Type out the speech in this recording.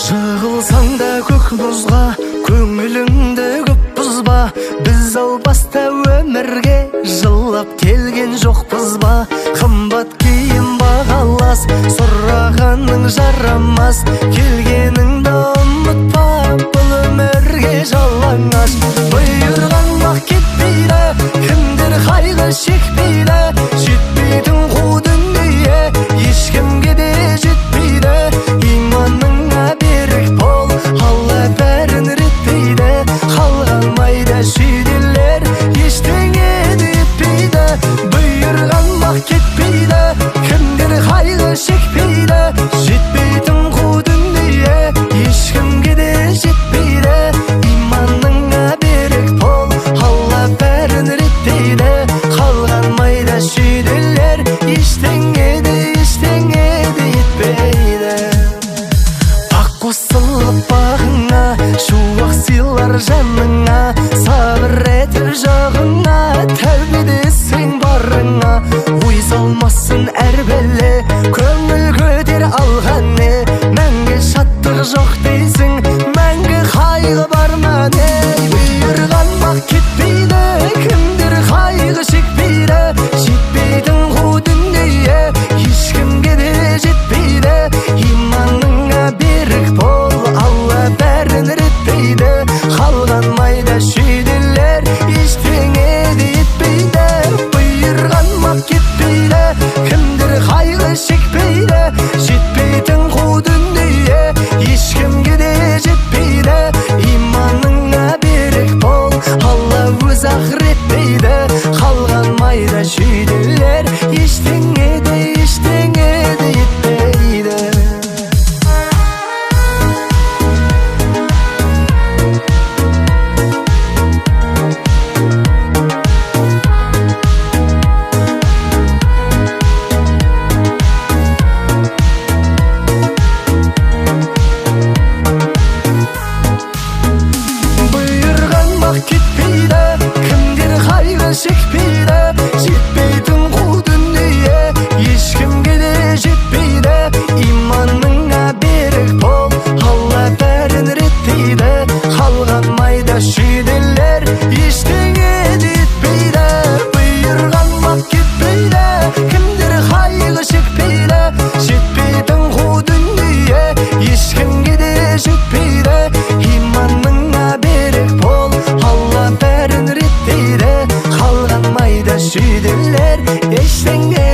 Жығылсаң да көк мұзға, көңіліңді көп бұзба. Біз албаста өмірге жылап келген жоқпыз ба? Қымбат киім бағалас, сұрағаның жарамас. Келгеніңді ұмытпа, бұл өмірге жалаңаш. Бұйырған бақ кетпейді, кімдер қайғы шекпейді. Жетпейтін қу дүние ешкімге де жетпейді. Иманыңа берік бол, Алла бәрін реттейді. Қалған майда шүйделер ештеңе де етпейді. Бұйырған бақ кетпейді, кімдер қайғы шекпейді. Жетпейтін қу дүние ешкімге де жетпейді. Иманыңа берік бол, Алла бәрін реттейді. Қалған майда шүйделер ештеңе де етпейді. Ақ қосылып бағыңа, шуақ сыйлар жаныңа. Сабыр етіп жағыңа, тәубедесің барыңа. Ой салмасын әр бәле, көңіл көтер алған не. Мәңгі шаттық жоқ дейсің, мәңгі қайғы бар ма не? Бұйырған бақ кетпейді, кімдер қайғы шекпейді. Жетпейтін қу дүние ешкімге де жетпейді. Иманыңа берік бол, Алла бәрін реттейді. Қалған майда шүйделер ештеңе де етпейді. Бұйырған бақ кетпейді, кімдер қайғы шекпейді. Жетпейтін қу дүние ешкімге де жетпейді. Иманыңа берік бол, Алла өз ақыреттейді. Қалған майда шүйделер ештеңе де етпейді. Бұйырған бақ кетпейді, кімдер қайғы шекпейді. Жетпейтін қу дүние ешкімге де жетпейді. Иманыңа берік бол, Алла бәрін реттейді. Қалған майда шүйделер ештеңе де етпейді. Бұйырған бақ кетпейді, кімдер қайғы шекпейді. Жетпейтін қу дүние ешкімге де жетпейді. Иманыңа берік бол, Алла бәрін реттейді. Қалған майда шүйделер ештеңе